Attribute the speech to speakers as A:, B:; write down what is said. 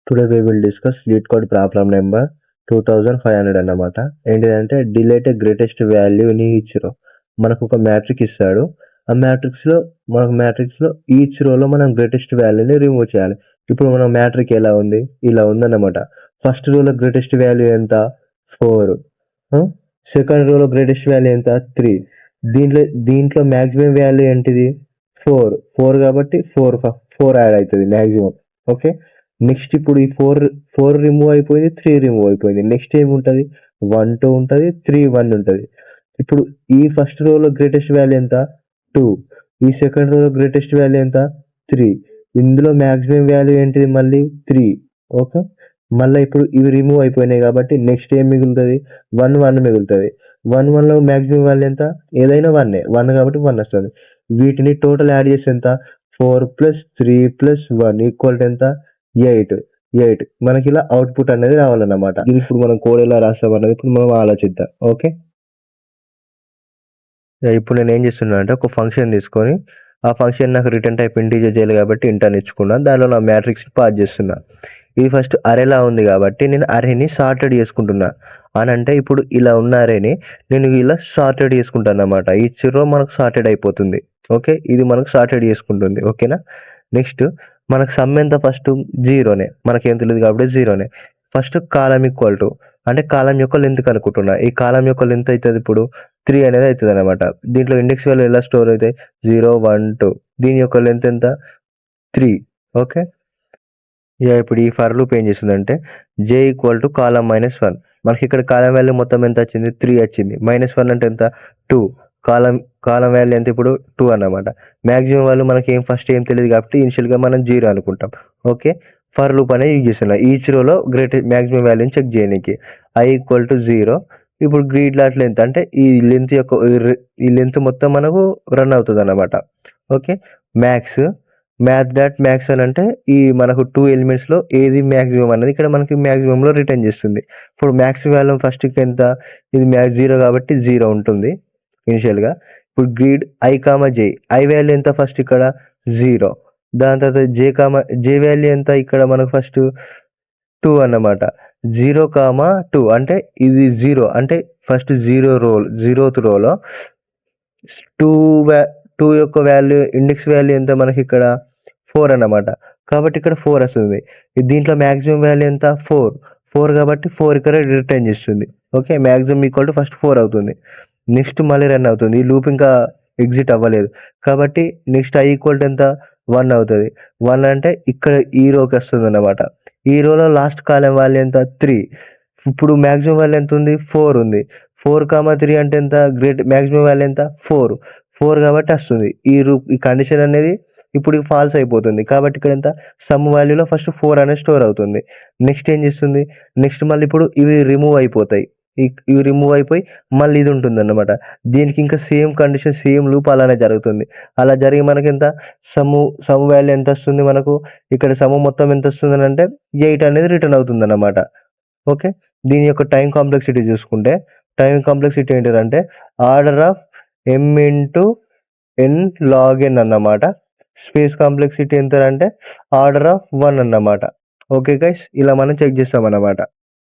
A: Today we will discuss lead code problem number 2500 అన్నమాట. ఏంటిదంటే delete greatest value in each row. మనకు ఒక matrix ఇస్తాడు. ఆ మ్యాట్రిక్స్లో ఈచ్ రోలో మనం గ్రేటెస్ట్ వాల్యూని రిమూవ్ చేయాలి. ఇప్పుడు మన మ్యాట్రిక్స్ ఎలా ఉంది, ఇలా ఉందన్నమాట. ఫస్ట్ రోలో గ్రేటెస్ట్ వాల్యూ ఎంత, 4. సెకండ్ రోలో గ్రేటెస్ట్ వాల్యూ ఎంత, 3. దీంట్లో మ్యాక్సిమం వాల్యూ ఏంటిది, 4 కాబట్టి 4 యాడ్ అవుతుంది మ్యాక్సిమం. ఓకే, నెక్స్ట్ ఇప్పుడు ఈ 4 రిమూవ్ అయిపోయింది, 3 రిమూవ్ అయిపోయింది. నెక్స్ట్ ఏముంటుంది, 1 2 ఉంటుంది, 3 1 ఉంటుంది. ఇప్పుడు ఈ ఫస్ట్ రోలో గ్రేటెస్ట్ వాల్యూ ఎంత, 2. ఈ సెకండ్ రోలో గ్రేటెస్ట్ వాల్యూ ఎంత, 3. ఇందులో మ్యాక్సిమం వాల్యూ ఏంటిది, మళ్ళీ 3. ఓకే, మళ్ళీ ఇప్పుడు ఇవి రిమూవ్ అయిపోయినాయి కాబట్టి నెక్స్ట్ ఏం మిగులుతుంది, 1 1 మిగులుతుంది. 1 1లో మ్యాక్సిమం వాల్యూ ఎంత, ఏదైనా 1 కాబట్టి 1 వస్తుంది. వీటిని టోటల్ యాడ్ చేసి ఎంత, 4 + 3 + 1 = ఎంత, 8. మనకి ఇలా అవుట్పుట్ అనేది రావాలన్నమాట. ఇది ఇప్పుడు మనం కోడ్ ఎలా రాస్తామన్నది ఇప్పుడు మనం ఆలోచిద్దాం. ఓకే, ఇప్పుడు నేను ఏం చేస్తున్నా అంటే ఒక ఫంక్షన్ తీసుకొని ఆ ఫంక్షన్ నాకు రిటర్న్ టైప్ ఇంటీజర్ చేయాలి కాబట్టి ఇంట్ అని ఇచ్చుకున్నా. దానిలో నా మ్యాట్రిక్స్ పాస్ చేస్తున్నా. ఇది ఫస్ట్ అరేలా ఉంది కాబట్టి నేను అరేని సార్టెడ్ చేసుకుంటున్నా. అని అంటే ఇప్పుడు ఇలా ఉన్న అరేని నేను ఇలా సార్టెడ్ చేసుకుంటాను అన్నమాట. ఈ రో మనకు సార్టెడ్ అయిపోతుంది. ఓకే, ఇది మనకు సార్టెడ్ చేసుకుంటుంది. ఓకేనా, నెక్స్ట్ మనకు సమ్ ఎంత, ఫస్ట్ 0నే, మనకేం తెలియదు కాబట్టి 0నే. ఫస్ట్ కాలం ఈక్వల్ టు అంటే కాలం యొక్క లెంత్ కనుక్కుంటున్నా. ఈ కాలం యొక్క లెంత్ అవుతుంది ఇప్పుడు 3 అనేది అవుతుంది అనమాట. దీంట్లో ఇండెక్స్ వాల్యూ ఎలా స్టోర్ అవుతాయి, 0 1 2. దీని యొక్క లెంత్ ఎంత, 3. ఓకే, ఇప్పుడు ఈ ఫర్ లూప్ ఏం చేస్తుందంటే j = కాలం -1. మనకి ఇక్కడ కాలం వాల్యూ మొత్తం ఎంత వచ్చింది, 3 వచ్చింది. -1 అంటే ఎంత, 2. కాలం వాల్యూ ఎంత ఇప్పుడు 2 అన్నమాట. మ్యాక్సిమం వాల్యూ మనకి ఫస్ట్ ఏం తెలియదు కాబట్టి ఇనిషియల్గా మనం 0 అనుకుంటాం. ఓకే, ఫర్ లూప్ అనేది యూజ్ చేస్తున్నాం ఈచ్ రోలో మ్యాక్సిమం వాల్యూని చెక్ చేయడానికి. i = 0. ఇప్పుడు గ్రీడ్ లాట్ లెంత్ అంటే ఈ లెంత్ మొత్తం మనకు రన్ అవుతుంది అన్నమాట. ఓకే, మ్యాథ్ అని అంటే ఈ మనకు 2 ఎలిమెంట్స్లో ఏది మ్యాక్సిమం అనేది ఇక్కడ మనకి మ్యాక్సిమంలో రిటర్న్ చేస్తుంది. ఇప్పుడు మ్యాక్స్ వాల్యూ ఫస్ట్కి ఎంత, ఇది 0 కాబట్టి 0 ఉంటుంది ఇనిషియల్గా. ఇప్పుడు గ్రీడ్ i వాల్యూ ఎంత, ఫస్ట్ ఇక్కడ 0. దాని తర్వాత j వాల్యూ ఎంత, ఇక్కడ మనకు ఫస్ట్ 2 అన్నమాట. 0, 2 అంటే ఇది 0 అంటే ఫస్ట్ 0th రోలో 2 యొక్క వాల్యూ ఇండెక్స్ వాల్యూ ఎంత, మనకి ఇక్కడ 4 అన్నమాట. కాబట్టి ఇక్కడ 4 వస్తుంది. దీంట్లో మ్యాక్సిమం వాల్యూ ఎంత, 4 కాబట్టి 4 ఇక్కడ రిటర్న్ చేస్తుంది. ఓకే, మ్యాక్సిమం = ఫస్ట్ 4 అవుతుంది. నెక్స్ట్ మళ్ళీ రన్ అవుతుంది. ఈ లూప్ ఇంకా ఎగ్జిట్ అవ్వలేదు కాబట్టి నెక్స్ట్ i = ఎంత, 1 అవుతుంది. 1 అంటే ఇక్కడ ఈ రోకి వస్తుంది అన్నమాట. ఈ రోలో లాస్ట్ కాలం వాల్యూ ఎంత, 3. ఇప్పుడు మ్యాక్సిమం వాల్యూ ఎంత ఉంది, 4 ఉంది. 4, 3 అంటే ఎంత, మ్యాక్సిమం వాల్యూ ఎంత, 4 కాబట్టి వస్తుంది. ఈ కండిషన్ అనేది ఇప్పుడు ఫాల్స్ అయిపోతుంది కాబట్టి ఇక్కడ ఎంత, సమ్ వాల్యూలో ఫస్ట్ 4 అనేది స్టోర్ అవుతుంది. నెక్స్ట్ ఏం చేస్తుంది, నెక్స్ట్ మళ్ళీ ఇప్పుడు ఇవి రిమూవ్ అయిపోతాయి. ఇవి రిమూవ్ అయిపోయి మళ్ళీ ఇది ఉంటుంది అన్నమాట. దీనికి ఇంకా సేమ్ కండిషన్, సేమ్ లూప్ అలానే జరుగుతుంది. అలా జరిగి మనకి ఎంత, సమ్ వాల్యూ ఎంత వస్తుంది మనకు, ఇక్కడ సమ్ మొత్తం ఎంత వస్తుంది అని అంటే 8 అనేది రిటర్న్ అవుతుంది అన్నమాట. ఓకే, దీని యొక్క టైం కాంప్లెక్సిటీ చూసుకుంటే టైం కాంప్లెక్సిటీ ఏంటంటే order of m × n log n అన్నమాట. స్పేస్ కాంప్లెక్సిటీ ఎంత అంటే ఆర్డర్ ఆఫ్ 1 అన్నమాట. ఓకే గైస్, ఇలా మనం చెక్ చేస్తాం అన్నమాట.